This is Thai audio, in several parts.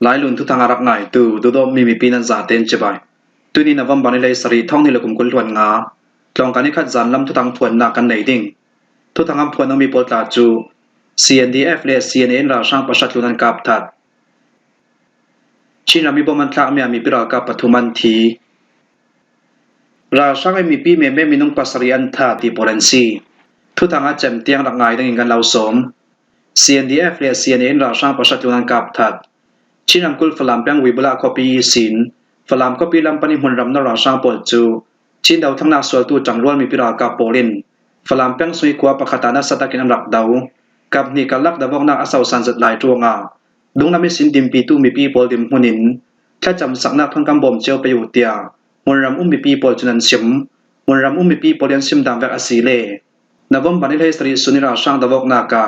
หลายลุนทุกทางรักง่ายตูดูดมีปีนันจาเต็นจะไปตุนี้นวมบันเลยสรีท่องนี่ละกุมกุลวนงาลองกันนี้ขัดจันลำทุกทางพวนนักกันไหนดิ่งทุกทางพวนต้องมีโปรตาจู CNDF และ CNN ราช่างประชาชนกับทัดชินามีบมันทากมีปิรากาปฐุมันทีราช่างมีปีเมมีนุ่งปัสริยันทาติโปเรนซีทุกทางเจมเตียงรักง่ายดังกันเราสม CNDF และ CNN ราช่างประชาชนกับทัดชินำกุลฝรั่งเปียงวิบลาคอปีสินฝรั่งก็ปีลำปนิมุนรำนราช่างปอดจูชินดาวทั้งนาสวลตูจังรวนมีปิรากาโปลินฝรั่งเปียงสุยกัวปะขตานาสตะกินรักดาวกับนี่กัลลักดาวกนาอาสาวสันจัดหลายตัวงาดงนามิสินดิมปีตูมีปีโปลดิมหุนินแค่จำสักนักทนกำบ่มเจียวไปอยู่เตียมุนรำมีปีโปลจุนันชิมมุนรำมีปีโปลยันชิมดามแวกอสีเลนวมบันิเลสรีสุนิราช่างดาวกนากา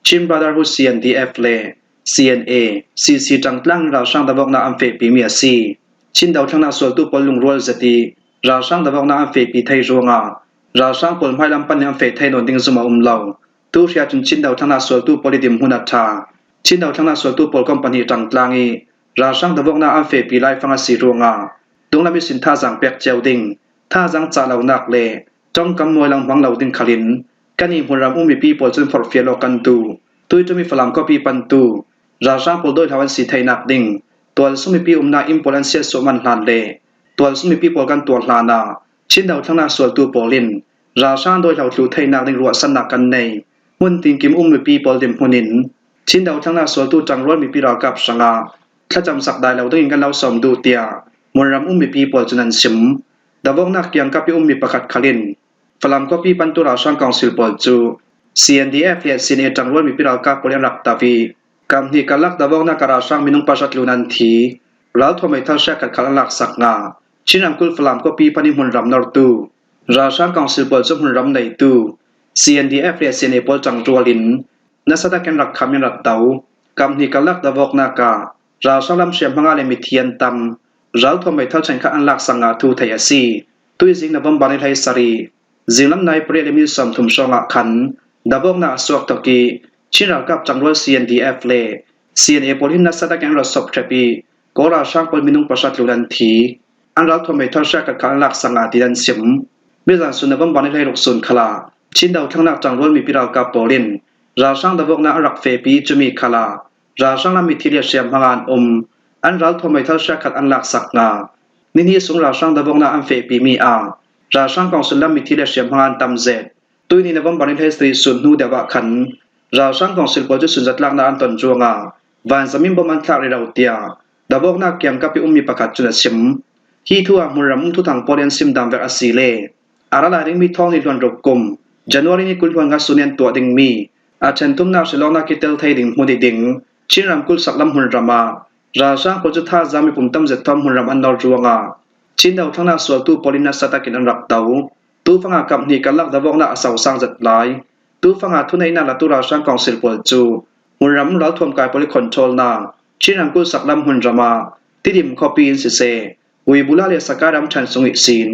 ชิมบราดาร์ฮุ CNDF เลCNA CC จังตลังราช่างดาวกนาอัมเฟปีเมียซีชินดาวทั้งนาสวลตูปอลุงรัวจติราช่างดาวกนาอัมเฟปีไทยรัวงาราช่างปอลไม้ลำปันอัมเฟไทยนนดิงซุมาเหลาตูเรียจุนชินดาวทั้งนาสวลตูปอลิดิมหุนัทธาชินดาวทั้งนาสวลตูปอลคอมพานีจังตลังอีราช่างดาวกนาอัมเฟปีไลฟังสีรัวงาดงนามิสินท่าจังเปียกเจียวดิงท่าจังจ่าเหล่านักเลจ้องกำมวยลังหวังเหล่าดิงขลินกันอีหุ่นรำมีปีปอลจนฟอร์เฟียโลกันตูตุยจะมีฝรั่งก็ปีปันตูราช่างปอลโดยทวันสีไทยนักดิ่งตัวสุมีปีนาอิมโพลันเซียสมันลานเลตัวสุมีปีปอลกันตัวลานาชินดาวทั้งนาสวลตูปอลินราช่างโดยเหล่าตูไทยนักดิ่งรัวสนักกันในมุนติงกิมมีปีปอลดิมหุนินชินดาวทั้งนาสวลตูจังร้อนมีปีรากับสังอาถ้าจำสักได้เราต้องยิงกันเราสมดูเตียมุนรำมีปีปอลจุนันชิมดาวกนักยังกับปีมีประคัดขลินฝรั่งก็ปีปันตุราช่างกองสิลปอลจู CNDF และ CNN จังร้อนมีปีรากับปอลินรักตาวีกำที่กันลักดาวกนักราช่างมีนุ่งประชัดลุนันทีแล้วทำไมท่าแชกกัดขันลักสักงาชินำกุลฝรั่งก็ปีปันิมุนรำนอร์ตูราช่างกองสิลปอลจมุนรำในตู CNDF และ CNN ปอลจังรัวลินนัสตะกันรักคำยันรัดเตากำที่กันลักดาวกนักราช่างลำเชียมพังอาเลมิเทียนตัมเราทำไมท่าเช่นขันลักสังอาทูไทยซีตุยจิงนวมบานิไทยสรีจิงลำในเปรียมิสัมทุมชงขันดาวกนักสวกตะกีชินรักกับจังรว CNDF เล CNA ปอลินนัสตะกันรัดสอบเทปีก็ราช่างปอลมินุงประชัดลุนันทีอันเราทำไมท่าแชกกัดขันลักสังอาติดันซิมเมื่อจากสุนวมบานิไทยลุกสุนขลาชินดาวทั้งนักจังรวมีปิรากับปอลินราช่างดาวกนักรักเฟปีจุมีขลาราช่างลำมิทิเลียเชียมพังานอันเราทำไมท่าแชกกัดอันลักสักงานี่สงราช่างดาวกนักอัมเฟปีมีราช่างกองสุนลำมิทิเลียเชียมพังานตัมเซตุยนี่นวมบานิไทยสรีสุนนูเดวะขันราช่างกองสิลปอลจุสุนจัดลักนาอันตนจวงวันสมิมบมันทากเรเราเตียดาวกนักเกียงกับปีมีประคัดจุนชิมฮีทัวมุนรำทุทางปอลินซิมดามเวกอสีเลอาราลาดิงมีทองนิลวันรบกุมจันวารีนี่กุลวันกัสุเนียนตัวดิงมีอาเชนตุมนาชลองนักกิเตลไทยดิงมุดิดิงชินรำกุลสักลำหุนรำราช่างปอลจุท่าจามีปุ่มตั้มเจ็ดทอมหุนรำอันนอร์จวงชินดาวทั้งนาสวลตูปอลินัสตะกินอันรักเตาตูฟังอากับนี่กันลักดาวกนักสาวสร้างจัดหลายตูฟังอาทุนในนาละตุราช่างกองสิลปอลจูหุนรำเราทวมกายปอลิคอนโทรลนาชินรำกุลสักลำหุนรำที่ดิมคอปีอินสิเซวิบุลาเลสการำชันสงิสิน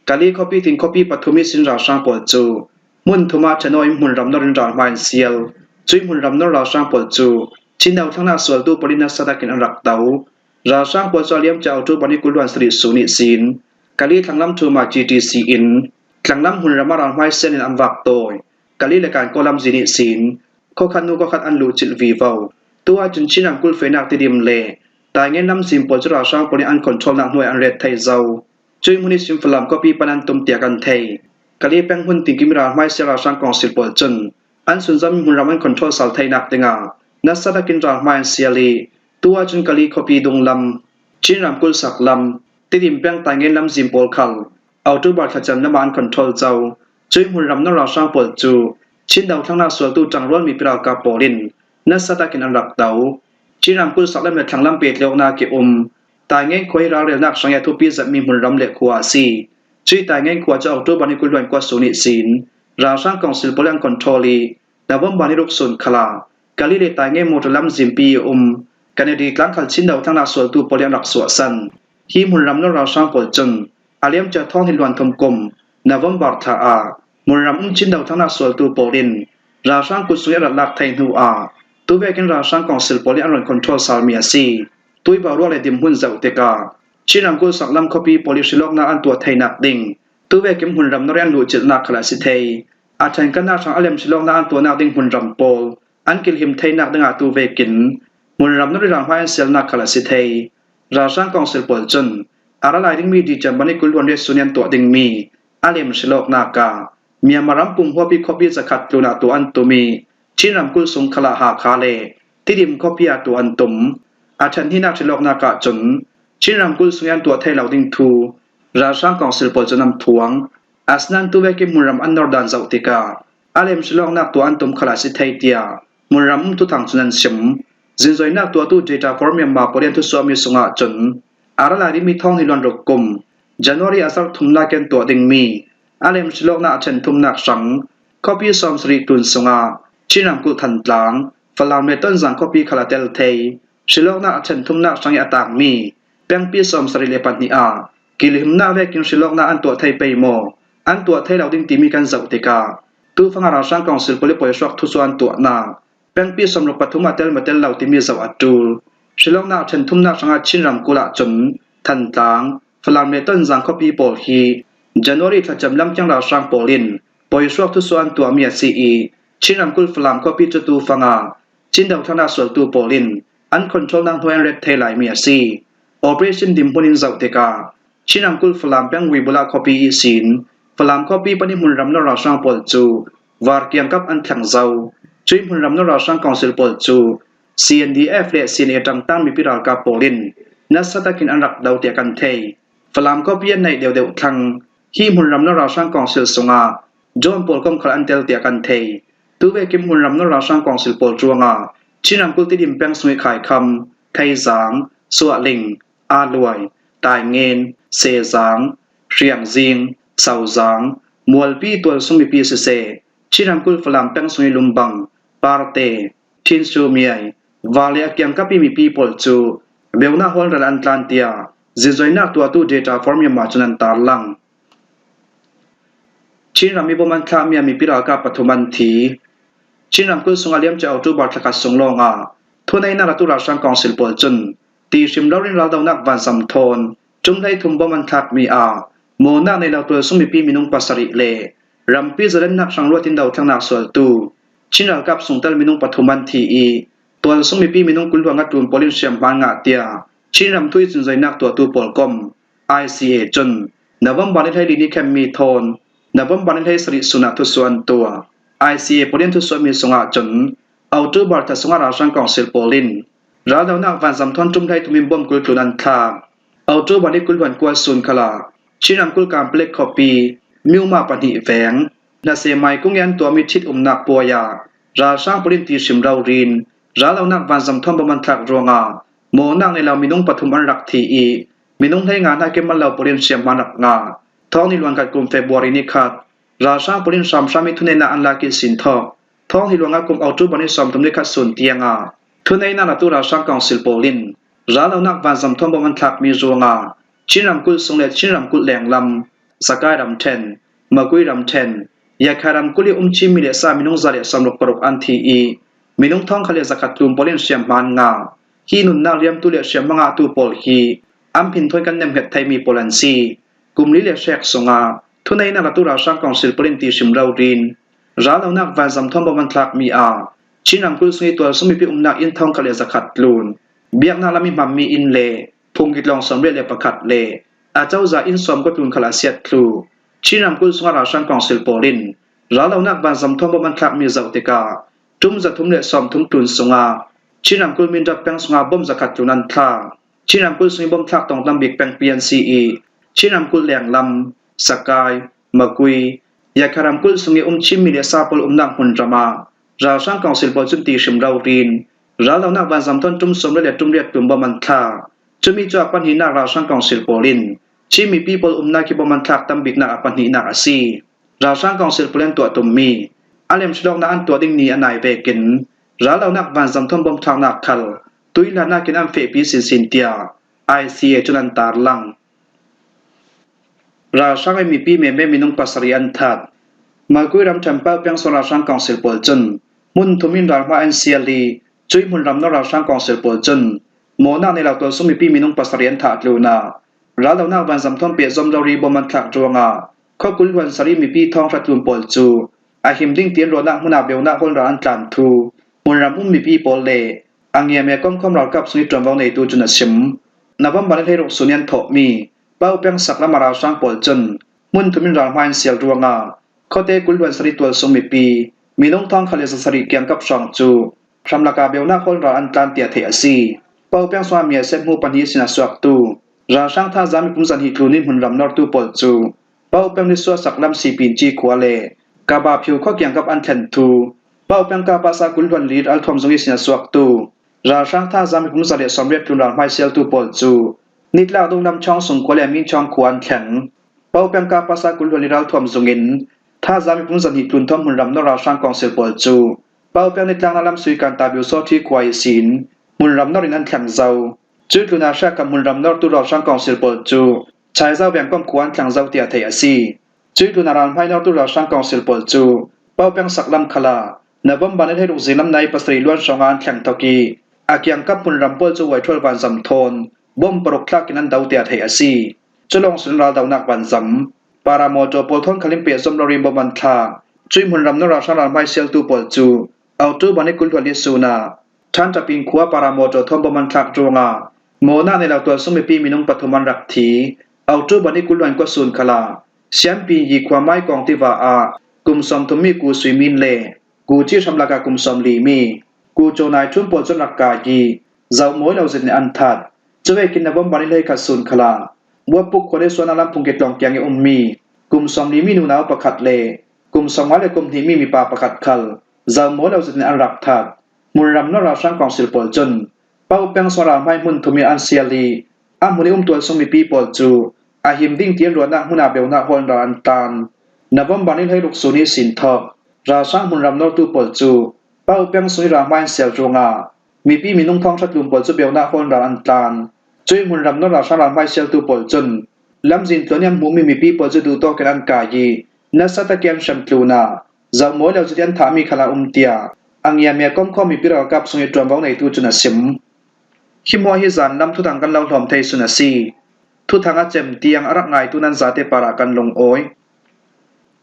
กาลีคอปีติงคอปีปัทุมิสินราช่างปอลจูมุนทุมาชนอยหุนรำนอรินดาร์มานเซียลจุยหุนรำนอราช่างปอลจูชินดาวทั้งนาสวลตูปอลินัสตะกินอันรักเตาราช่างปอลจูเลียมจะเอาตูปอลิกุลวันสริสุนิสินกาลีทั้งลำทูมา GTC อินทั้งลำหุนรำมารานไมเซนอันวักโตยกาลีและการกอลัมซินิสินข้อขันนูก็ขัดอันลูจิลวีวาวตัวจุนชินังกุลเฟนักติดิมเลแต่เงินนำสิมปอลจุราช่างปอลิอันคอนโทรลนักหน่วยอันเรดไทยเจ้าจุยมุนิสิมฝรั่งก็ปีปนันตุมเตียกันไทยกาลีแปงหุ่นติงกิมราไมเซราช่างกองสิลปอลจุนอันสุนจามีหุ่นรำอันคอนโทรลสัลไทยนักติงานัสตะกินราไมเซียลีตัวจุนกาลีคอปีดงลำชินรำกุลสักลำติดิมแปงแต่เงินนำสิมปอลคัลเอาตัวบาดขจันน้ำมันคอนโทรลเจ้าจุยหุ่นรำนราช่างปอลจูชินดาวทั้งนาสวลตูจังร้อนมีปรากาปอลินนัสตะกินอันรักเตาชินรำกุลสักลำเม็ดทั้งลำเปียกเลวนาเกอมตายเงี้ยคอยราเรียนักสังเกตุปีจะมีหุ่นรำเล็กขวาซีจุยตายเงี้ยขวาจะเอาตัวบานิกุลวันกว่าสุนิสินราช่างกองสิลปอลิอันคอนโทรลีดาวบานิรุกสุนขลากาลีเลตายเงี้ยโมตุลัมซิมปีกันดีกลางขันชินดาวทั้งนาสวลตูปอลิอันรักสวสันฮีหุ่นรำนราช่างปอลจนอาเลียมจะท้องหินวันทมกลมนวมบาร์ทามุนรำชินดาวทั้งนาสวลตูปอลินราช่างกุศลรัดลักไทยนูตัวเวกินราช่างกองสิลปอลิอันรันคอนโทรลซาลเมียซี ตุยบารวเลยดิมหุ่นเจ้าเตกาชินำกุลสักลำคอปีโพลิชลอกนาอันตัวไทยนักดิ่งตัวเวกิมหุ่นรำนเรียนรู้จิตนักขลาสิเทยอาจารย์กันนาช่างอเลมชิลอกนาอันตัวนักดิ่งหุ่นรำโปลอันกิลหิมไทยนักดิ่งอาตัวเวกินหุ่นรำนเรียนรังพายเซลนักขลาสิเทยราช่างกองเซลปอลจนอาราลายดิ่งมีดีจันบันิกุลวันเรสุเนียนตัวดิ่งมีอเลมชิลอกนากาเมียมารำปุ่มหัวปีคอปีจะขัดตัวนาตัวอันตัวมีชินำกุลสงขลาหาคาเลที่ดิมคอปีตัวอันตุมอาจารย์ที่นักชิลอกนากาจนชินำกุลสุญญตัวไทยเหล่าดิ่งทูราช่างกองเซลปอลจะนำทวงอาสนันตัวเวกิมุนรำอันนอร์ดันเจ้าติกาอาเลมชิลอกนักตัวอันตุมขลาสิไทยเตียมุนรำทุทางสุนันชิมจินจอยนักตัวตู้เจตาฟอร์มยมาปเรียนทุสวามีสงะจนอาราลาดิมีท้องฮิลวนรกกุมจันวารีอาศักทุมนาเกนตัวดิ่งมีอาเลมชิลอกนักเชนทุมนักสังคอปีซอมสรีตุนสงะชินำกุทันตลางฟลาเมตันสังคอปีขลาเตลเทยชิลอกนักเชนทุมนักสังยาตากมีเปียงปีซอมสรีเลปันนีอากิลิมนาเวกินชิลอกนักอันตัวไทยไปโมอันตัวไทยเราดิ่งตีมีกันเจ้าติกาตู้ฟังราช่างกองศิลปลิปอยชวกทุสวนตัวนาเป็นปีสมรปฐุมมาเตลเราตีมีเจ้าอัตูชิลองนาเชนทุมนาสังอาชินรำกุละจนทันตางฟลานเมตันสังคปีโปลฮีจันวารีทัจำลำจังราช่างโปลินปอยชวกทุสวนตัวเมียซีอีชินรำกุลฟลามคปีจตูฟังอาชินดาวธนาส่วนตัวโปลินอันคอนโทรลนางทวนเรดเทไลเมียซีโอเปอเรชั่นดิมพนินเจ้าติกาชินำกุลฟลามเปียงวิบุลาคอปีอีสินฟลามคอปีปนิมุนรำนราช่างปอลจูวาร์เกียงกับอันแข็งเจ้าจุยมุนรำนราช่างกองศิลปอลจู CNDF และ CNA ต่างๆมีพิราลกาโปลินนัสตะกินอันรักดาวเตียกันเทยฟลามคอปีในเดียวทังฮีมุนรำนราช่างกองศิลสงาจอมปอลกอมขลันเตลเตียกันเทยตัวเวกิมุนรำนราช่างกองศิลปอลจวงาชินำกุลติดิมเปียงสวยขายคำไทยจางสวลิงอาลวยตายเงินเสจางเรียงจิงเสาจางมัวปีตัวสมิปีเสชินำกุลฟลามเปียงสวยลุมบังปาร์เตทินซูเมียวาเลียเกียงกับปีมีปีปอลจูเบลนาฮอลรันอันตลันเตียจิจอยนักตัวตู้เดต้าฟอร์มยมาจุนันตาลังชินรามีบมันคามีปีรากาปฐุมันทีชินรำกุลสงอาเลียมจะเอาตู้บาร์ทกัดสงลงอาทุนในนาตุราช่างกองศิลปอลจนตีชิมเราเรียนเราดาวนักวันสัมทนจุมได้ทุมบมันทักมีอาโมนาในเราตัวสมิปีมินุงปัสริเลรัมปีจะเล่นนักสังรวตินดาวทั้งนักสวลตูชินรากับสุงเตลมินุงปฐุมันทีอีตัวสมิปีมินุงกุลวังกัตุนโพลินเชียมบางาเตียชินรำทุยจินใจนักตัวตูปอลกอม ICA จนนวัมบันไทยลินิแคมมีทนนวัมบันไทยสริสุนักทุสวนตัว ICA โพลินทุสวนมีสงาจนเอาตู้บาร์ทัสงาราช่างกองศิลปอลินราดาวนักวันสัมทนจุมไทยทุมิบอมกุลตุนันทาเอาตู้บันไดกุลวันกวนซุนคลาชินำกุลการเปล็กคอปีมิวมาปนิแฝงนาเซมัยกุ้งยันตัวมิชิตนักปัวยาราช่างปรินตีชิมเรารินราดาวนักวันสัมทนบมันทักรวงาโมนักในเรามินุงปฐุมอันรักทีอีมินุงให้งานให้เก็บมันเราปรินเชียมมานักงาท้องนิลวันกัดกลุ่มเฟบรุรีนิคัดราช่างปรินสามสามิทุนในนาอันลากิสินทอกท้องนิลวันกัดกลุ่มเอาตู้บันไดสามทุนในคัดส่วนเตียงาทุนในนาตุราช่างกองศิลปอลินราเรานักวันสัมทนบมันทักมีรวงาชินรำกุลสงเลชินรำกุลแหลงลำสกายรำเทนมะกุยรำเทนยาคารำกุลิชิมิเลสามินุงซาเลสำรบปรกอันทีอีมินุงท้องทะเลสกัดลุมปอลินเชียมบานงาฮีนุนนาเรียมตุเลเชียมมังอาตูปอลฮีอัมพินทวยกันเนมเฮตไทมีโปลันซีกุมลิเลเชกสงาทุนในนาตุราช่างกองศิลปอลินตีชิมเรารินราเรานักวันสัมทนบมันทักมีอาชินรำกุลสงตัวสมิพินักอินท้องทะเลสกัดลูนเบียกนาลามิมัมมีอินเลพงกิตลองสมเร็จเลประคัดเลอาเจ้าจะอินสมก็ตุนขลาเสียดครูชินำกุลสงราช่างกองศิลปอลินราเรานักบันสัมทบมันทักมีเจ้าติกาจุ่มจะทุ่มเลสอมทุ่มตุนสงาชินำกุลมินดับแปงสงาบ่มจะขัดจุนันทาชินำกุลสงบ่มทักตองลำบิกแปงเปียนซีอีชินำกุลแหลงลำสกายมะกุยยาคารำกุลสงชิมมิเลซาปลนักหุ่นรามาราช่างกองศิลปอจุนตีชิมเรารินราเรานักบันสัมทนจุ่มสมเร็จจุ่มเรียดตุ่มบ่มันทาจะมีจากปัญหานักราช่างกองศิลปอลินที่มีปีปอลนาคิบมันทักตำบิกนักปัญหานักอาศีราช่างกองศิลปอลินตัวตุ่มมีอาเลมชลองนักอันตัวดิ่งนี้อันไหนเวกินราเรานักวันสัมทนบ่มทางนักขัลตุยลานักกินอันเฟปีสินเตีย ICA จุนันตาลังราช่างไม่มีปีเมเมมินุงปัสริยันทัดมาคุยรำจำเป้าเพียงสราช่างกองศิลปอลจนมุนทุมินรามาอันเซียลีจุยมุนรำนราช่างกองศิลปอลจน โมนาในเหล่าตัวสมิปีมีนุ่งปัสเรียนถาดลูนาราเหล่านาวันสำทอมเปียซอมดารีบมันทักจวงาข้อกุลวันสรีมีปีทองรัดลุมปอลจูอาหิมดิ้งเตียนโรนักมุนาเบลนาคนร้านกันทูมุนรำมีปีปอลเลอังเงียเมียก้มข้อมรอกับสุนิตรวงในตูจุนชิมนับวันบันเทรุสุนียนโถมีเป้าเปียงสักละมาราช่างปอลจนมุนทุมินรางมันเสียรวงาข้อเตกุลวันสรีตัวสมิปีมีน้องทองคาเลสรีเกียงกับช่องจูพรำลากาเบลนาคนร้านกันเตียเทียซีเป้าเปียงสวามีเซมหูปันฮิสินาสวักตูราช่างท่าจามิคุมสันฮิคลูนิมุนรำนอร์ตูปอลจูเป้าเปียงนิสวสักลำสีปีนจีขวาเลกาบาผิวข้อเกียงกับอันเทนทูเป้าเปียงกาปาซากุลวันลีดอัลทอมซงฮิสินาสวักตูราช่างท่าจามิคุมสันเดสมเรียตุนรานไมเซลตูปอลจูนิดลาดงนำช่องสงขวาเลมินช่องขวานแข็งเป้าเปียงกาปาซากุลวันลีดอัลทอมซงอินท่าจามิคุมสันฮิคลูนทอมมุนรำนอราช่างกองเซลปอลจูเป้าเปียงในกลางนาลำสุยการตาบิวโซที่ควายศิลมุนรำนอรินันแข็งเจ้าจุดลุนาชากับมุนรำนอร์ตุรอช่างกองเซลปอลจูชายเจ้าแบ่งก้มขวานแข็งเจ้าเตียเทียซีจุดลุนารานไพนอร์ตุรอช่างกองเซลปอลจูเป้าเปียงสักลำคลานบบันให้ลูกศิลป์ในปัสรีล้วนสองงานแข่งตะกีอาเกียงกับมุนรำปอลจูไว้ทั่ววันสำทนบ่มปรกคลักกินันดาวเตียเทียซีจะลงสุนราดาวนักวันสำปารามอจปอลทอนคลิมเปียสมรริมบมันคาจุยมุนรำนอราช่างรานไพเซลตูปอลจูเอาตู้บันให้กุลวันลิสูนาท่านจะปิงขัวปารามอจทอมบมันคลักจวงาโมนาในเหล่าตัวสมิปีมีนุ่งปฐมันรักทีเอาจูบันนี้กุลวันก็สูนคลาเสียมปียีความไม้กองที่ว่ากุมสมทุมีกูสุยมินเลกูจีชำลากากุมสมลีมีกูโจนายชุนปอจนรักกายีเจ้าโมยเราเจนอันทัดจะเวกินนบบันนี้เลยขัดสูนคลาบัวปุกคนได้ส่วนอารมณ์พุงเกตลองเกียงอุมมีกุมสมลีมีนูนาวประคัดเลกุมสมวัลเลกุมที่มีปาประคัดคัลเจ้าโมยเราเจนอันรักทัดมุนรำนราช่างกองศิลปอลจนเป้าเปียงสราไม้มุนทุมีอันเซียลีอามุนิตัวสมิปีปอลจูอาหิมดิ้งเตียนรวนักมุนาเบลนาฮอนราอันตานนบบันนี้ให้ลูกสุนีสินทอกราช่างมุนรำนอร์ตูปอลจูเป้าเปียงสุนิราไม้เซียจงามีปีมีนุ่งทองชัดลุมปอลจูเบลนาฮอนราอันตานจุยมุนรำนอราช่างราไม้เซียตูปอลจนลำจินตัวนี้มูมีปีปอลจูดูโตกันอันกายีนัสตะเกียงชัมตูนาเจ้าโมเลวจะเตียนถามีขลาเตียอังยาเมียก้มข้อมีปีรอกับสุนิตรวงในตูจุนสิมขิมหัวฮิจันนำทุทางกันเล่าหลอมเทสุนสีทุทางอาเจมเตียงอรักไงตุนันซาเตปารากันลงโอย